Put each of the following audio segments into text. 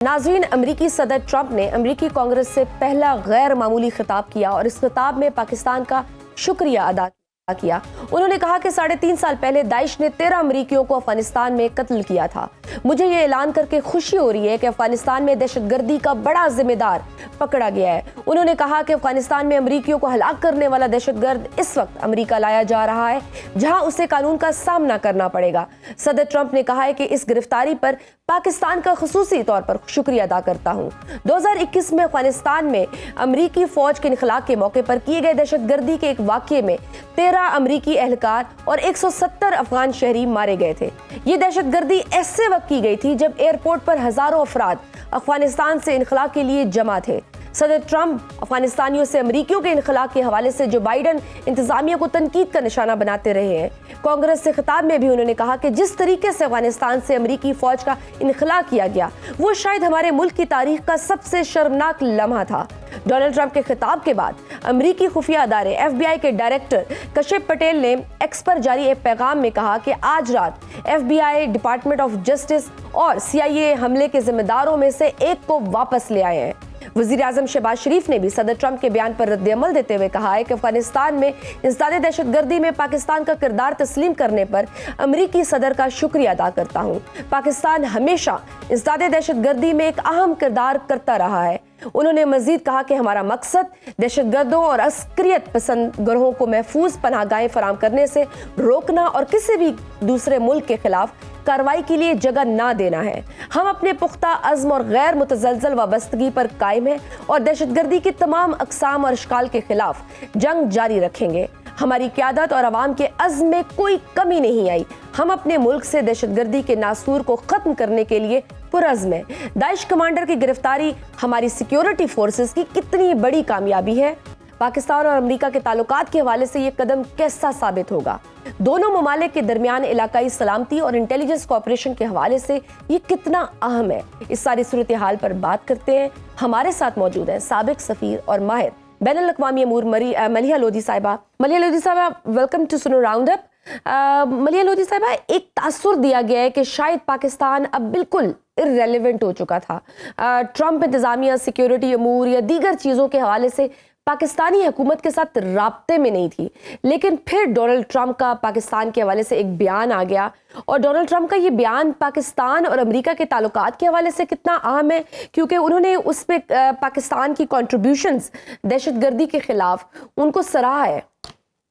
नाज़रीन, अमरीकी सदर ट्रंप ने अमरीकी कांग्रेस से पहला गैर मामूली खिताब किया और इस खिताब में पाकिस्तान का शुक्रिया अदा किया। उन्होंने कहा कि 3.5 साल पहले दाइश ने 13 अमरीकियों को अफगानिस्तान में कत्ल किया था। मुझे ये ऐलान करके खुशी हो रही है कि अफगानिस्तान में दहशतगर्दी का बड़ा जिम्मेदार पकड़ा गया है। उन्होंने कहा कि अफगानिस्तान में अमरीकियों को हलाक करने वाला दहशतगर्द इस वक्त अमरीका लाया जा रहा है, जहां उसे कानून का सामना करना पड़ेगा। सदर ट्रंप ने कहा है कि इस गिरफ्तारी पर पाकिस्तान का खुसूसी तौर पर शुक्रिया अदा करता हूँ। 2021 में अफगानिस्तान में अमरीकी फौज के इनखलाक के मौके पर किए गए दहशतगर्दी के एक वाक़ये में 13 अमरीकी एहलकार और 170 अफगान शहरी मारे गए थे। ये दहशतगर्दी ऐसे वक्त की गई थी जब एयरपोर्ट पर हजारों अफराद अफगानिस्तान से इनखलाक के लिए जमा थे। सदर ट्रंप अफगानिस्तानियों से अमरीकियों के इनखलाक के हवाले से जो बाइडन इंतजामिया को तनकीद का निशाना बनाते रहे हैं। कांग्रेस से खिताब में भी उन्होंने कहा कि जिस तरीके से अफगानिस्तान से अमरीकी फौज का इनखला किया गया, वो शायद हमारे मुल्क की तारीख का सबसे शर्मनाक लम्हा था। डोनाल्ड ट्रंप के खिताब के बाद अमरीकी खुफिया अदारे FBI के डायरेक्टर कशिप पटेल ने एक्स पर जारी एक पैगाम में कहा कि आज रात FBI, डिपार्टमेंट ऑफ जस्टिस और CIA हमले के जिम्मेदारों में से एक को वापस ले आए हैं। वज़ीर आज़म शहबाज शरीफ ने भी सदर ट्रंप के बयान पर रद्द-ए-अमल देते हुए कहा है कि अफगानिस्तान में इंसदादे दहशतगर्दी में पाकिस्तान का किरदार तस्लीम करने पर अमरीकी सदर का शुक्रिया अदा करता हूँ। पाकिस्तान हमेशा इंसदादे दहशतगर्दी में एक अहम किरदार करता रहा है। उन्होंने मजीद कहा कि हमारा मकसद दहशतगर्दों और अस्करियत पसंद ग्रोहों को महफूज पनाहगाहें फराम करने से रोकना और किसी भी दूसरे मुल्क के खिलाफ कार्रवाई के लिए जगह ना देना है। हम अपने पुख्ता अज़्म और गैर मुतज़लज़ल वाबस्तगी पर कायम हैं और दहशतगर्दी की तमाम अक़साम और अशकाल के खिलाफ जंग जारी रखेंगे। हमारी क़यादत और अवाम के अज़्म में कोई कमी नहीं आई। हम अपने मुल्क से दहशतगर्दी के नासूर को ख़त्म करने के लिए पुरअज़्म है। दाइश कमांडर की गिरफ्तारी हमारी सिक्योरिटी फोर्सेस की कितनी बड़ी कामयाबी है। पाकिस्तान और अमेरिका के ताल्लुकात के हवाले से ये कदम कैसा साबित होगा। दोनों ममालिक के दरमियान इलाकाई सलामती और इंटेलिजेंस कोऑपरेशन के हवाले से ये कितना अहम है। इस सारी सूरत हाल पर बात करते हैं। हमारे साथ मौजूद हैं साबिक सफीर और माहिर बैनुल अक़वामी अमूर मलिहा लोधी साहिबा। मलिहा लोधी साहिबा, वेलकम टू सुनो राउंड अप। मलिहा लोधी साहिबा, एक तासुर दिया गया है कि शायद पाकिस्तान अब बिल्कुल इर्रेलेवेंट हो चुका था। ट्रंप इंतजामिया सिक्योरिटी अमूर या दीगर चीज़ों के हवाले से पाकिस्तानी हुकूमत के साथ राब्ते में नहीं थी, लेकिन फिर डोनाल्ड ट्रंप का पाकिस्तान के हवाले से एक बयान आ गया और डोनाल्ड ट्रंप का ये बयान पाकिस्तान और अमेरिका के ताल्लुकात के हवाले से कितना अहम है, क्योंकि उन्होंने उस पे पाकिस्तान की कंट्रीब्यूशंस दहशतगर्दी के खिलाफ उनको सराहा है।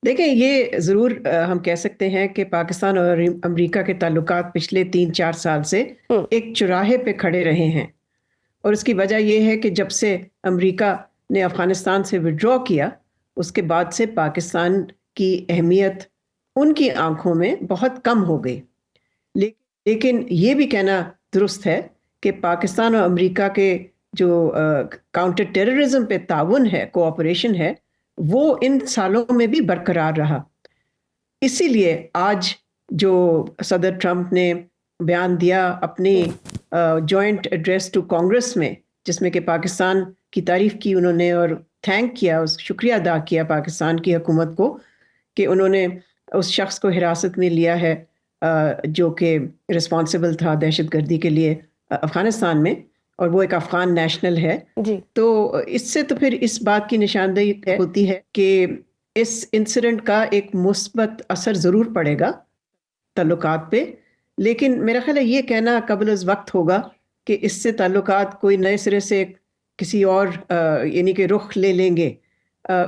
देखिए, ये ज़रूर हम कह सकते हैं कि पाकिस्तान और अमेरिका के ताल्लुकात पिछले 3-4 साल से एक चौराहे पे खड़े रहे हैं और उसकी वजह यह है कि जब से अमेरिका ने अफ़गानिस्तान से विड्रॉ किया, उसके बाद से पाकिस्तान की अहमियत उनकी आंखों में बहुत कम हो गई। लेकिन ये भी कहना दुरुस्त है कि पाकिस्तान और अमेरिका के जो काउंटर टेररिज्म पे ताउन है, कोऑपरेशन है, वो इन सालों में भी बरकरार रहा। इसीलिए आज जो सदर ट्रंप ने बयान दिया अपनी जॉइंट एड्रेस टू कांग्रेस में, जिसमें कि पाकिस्तान की तारीफ की उन्होंने और थैंक किया, उस शुक्रिया अदा किया पाकिस्तान की हुकूमत को कि उन्होंने उस शख्स को हिरासत में लिया है जो कि रिस्पॉन्सिबल था दहशतगर्दी के लिए अफ़गानिस्तान में, और वो एक अफ़गान नेशनल है जी। तो इससे तो फिर इस बात की निशानदेही होती है कि इस इंसिडेंट का एक मुस्बत असर ज़रूर पड़ेगा ताल्लुकात पे, लेकिन मेरा ख्याल है ये कहना कबल अज़ वक्त होगा कि इससे ताल्लुकात कोई नए सिरे से किसी और यानी कि रुख ले लेंगे।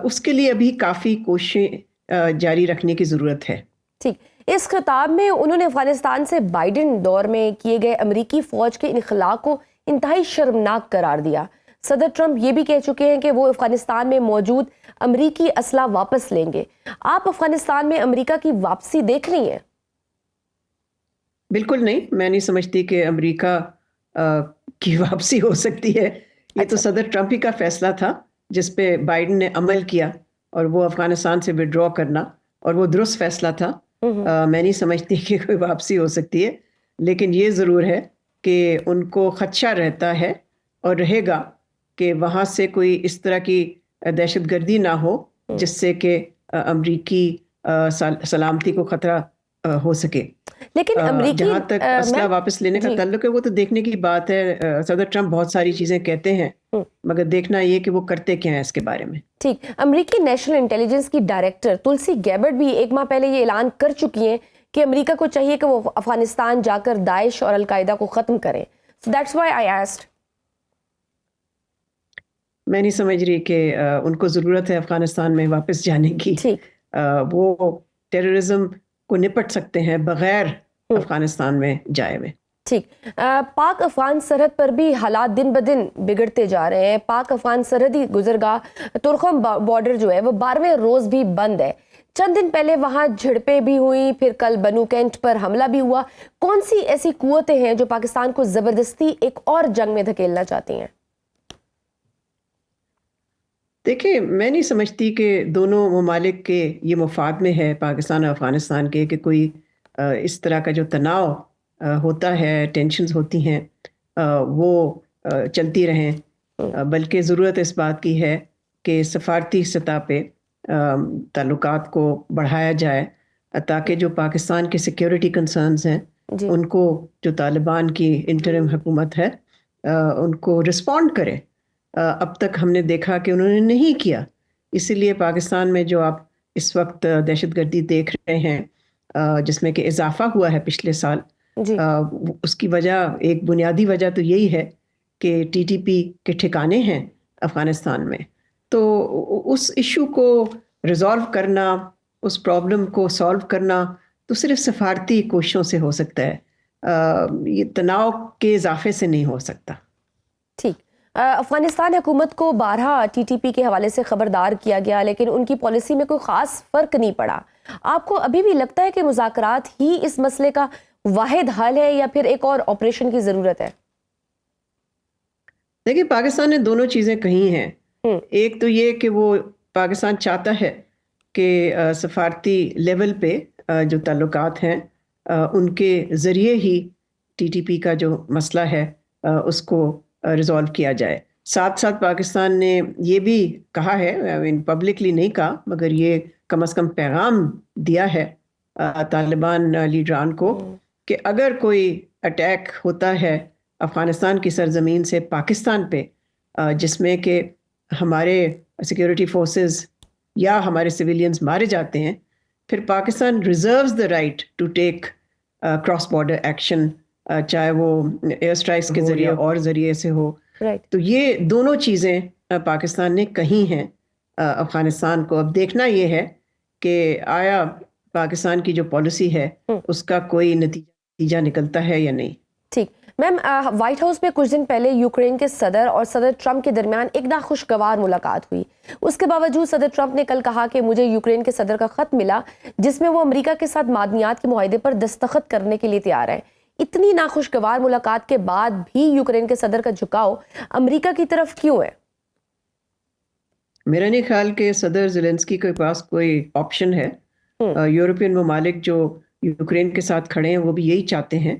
उसके लिए अभी काफ़ी कोशिशें जारी रखने की ज़रूरत है। ठीक, इस खिताब में उन्होंने अफगानिस्तान से बाइडन दौर में किए गए अमरीकी फ़ौज के इनखला को इंतहाई शर्मनाक करार दिया। सदर ट्रंप ये भी कह चुके हैं कि वो अफगानिस्तान में मौजूद अमरीकी असला वापस लेंगे। आप अफगानिस्तान में अमरीका की वापसी देख रही हैं? बिल्कुल नहीं, मैं नहीं समझती कि अमरीका की वापसी हो सकती है। ये तो सदर ट्रंप ही का फैसला था जिस पे बाइडन ने अमल किया और वो अफगानिस्तान से विड्रॉ करना, और वो दुरुस्त फैसला था। मैं नहीं समझती कि कोई वापसी हो सकती है, लेकिन ये ज़रूर है कि उनको खदशा रहता है और रहेगा कि वहाँ से कोई इस तरह की दहशतगर्दी ना हो जिससे कि अमरीकी सलामती को ख़तरा ہو سکے. لیکن امریکی جہاں تک اسلحہ واپس لینے کا جی تعلق ہے وہ تو دیکھنے کی بات ہے. صدر ٹرمپ بہت ساری چیزیں کہتے ہیں مگر دیکھنا یہ کہ وہ کرتے کیا ہیں اس کے بارے میں. ٹھیک. امریکی نیشنل انٹیلیجنس کی ڈائریکٹر تلسی گیبرٹ بھی ایک ماہ پہلے یہ اعلان کر چکی ہیں کہ امریکہ کو چاہیے کہ وہ افغانستان جا کر داعش اور القاعدہ کو ختم کریں. So that's why I asked. میں نہیں سمجھ رہی کہ ان کو ضرورت ہے افغانستان میں واپس جانے کی. ٹھیک. وہ ٹیررزم کو نپٹ سکتے ہیں بغیر افغانستان میں جائے ہوئے. ٹھیک. پاک افغان سرحد پر بھی حالات دن بدن بگڑتے جا رہے ہیں. پاک افغان سرحدی گزرگاہ تورخم بارڈر جو ہے وہ 12ویں روز بھی بند ہے. چند دن پہلے وہاں جھڑپیں بھی ہوئیں، پھر کل بنو کینٹ پر حملہ بھی ہوا. کون سی ایسی قوتیں ہیں جو پاکستان کو زبردستی ایک اور جنگ میں دھکیلنا چاہتی ہیں؟ دیکھیں میں نہیں سمجھتی کہ دونوں ممالک کے یہ مفاد میں ہے پاکستان اور افغانستان کے کہ کوئی اس طرح کا جو تناؤ ہوتا ہے، ٹینشنز ہوتی ہیں وہ چلتی رہیں. بلکہ ضرورت اس بات کی ہے کہ سفارتی سطح پہ تعلقات کو بڑھایا جائے تاکہ جو پاکستان کے سیکیورٹی کنسرنز ہیں جی. ان کو جو طالبان کی انٹرم حکومت ہے ان کو رسپونڈ کرے. اب تک ہم نے دیکھا کہ انہوں نے نہیں کیا. اسی لیے پاکستان میں جو آپ اس وقت دہشت گردی دیکھ رہے ہیں جس میں کہ اضافہ ہوا ہے پچھلے سال، جی. اس کی وجہ ایک بنیادی وجہ تو یہی ہے کہ ٹی ٹی پی کے ٹھکانے ہیں افغانستان میں. تو اس ایشو کو ریزالو کرنا، اس پرابلم کو سالو کرنا تو صرف سفارتی کوششوں سے ہو سکتا ہے. یہ تناؤ کے اضافے سے نہیں ہو سکتا. ٹھیک. افغانستان حکومت کو بارہا ٹی ٹی پی کے حوالے سے خبردار کیا گیا لیکن ان کی پالیسی میں کوئی خاص فرق نہیں پڑا. آپ کو ابھی بھی لگتا ہے کہ مذاکرات ہی اس مسئلے کا واحد حل ہے یا پھر ایک اور آپریشن کی ضرورت ہے؟ دیکھیں پاکستان نے دونوں چیزیں کہی ہیں. ایک تو یہ کہ وہ پاکستان چاہتا ہے کہ سفارتی لیول پہ جو تعلقات ہیں ان کے ذریعے ہی ٹی ٹی پی کا جو مسئلہ ہے اس کو ریزالو کیا جائے. ساتھ ساتھ پاکستان نے یہ بھی کہا ہے، پبلکلی نہیں کہا مگر یہ کم از کم پیغام دیا ہے طالبان لیڈران کو کہ اگر کوئی اٹیک ہوتا ہے افغانستان کی سرزمین سے پاکستان پہ جس میں کہ ہمارے سیکیورٹی فورسز یا ہمارے سویلینز مارے جاتے ہیں، پھر Pakistan reserves the right to take cross border action, چاہے وہ ایئر اسٹرائکس کے ذریعے اور ذریعے سے ہو. تو یہ دونوں چیزیں پاکستان نے کہی ہیں افغانستان کو. اب دیکھنا یہ ہے کہ آیا پاکستان کی جو پالیسی ہے اس کا کوئی نتیجہ نکلتا ہے یا نہیں. ٹھیک. میم وائٹ ہاؤس میں کچھ دن پہلے یوکرین کے صدر اور صدر ٹرمپ کے درمیان ایک ناخوشگوار ملاقات ہوئی. اس کے باوجود صدر ٹرمپ نے کل کہا کہ مجھے یوکرین کے صدر کا خط ملا جس میں وہ امریکہ کے ساتھ معدنیات کے معاہدے پر دستخط کرنے کے لیے تیار ہیں. اتنی ناخوشگوار ملاقات کے بعد بھی یوکرین کے صدر کا جھکاؤ امریکہ کی طرف کیوں ہے؟ میرا نہیں خیال کہ صدر زیلنسکی کے پاس کوئی آپشن ہے. یورپین ممالک جو یوکرین کے ساتھ کھڑے ہیں وہ بھی یہی چاہتے ہیں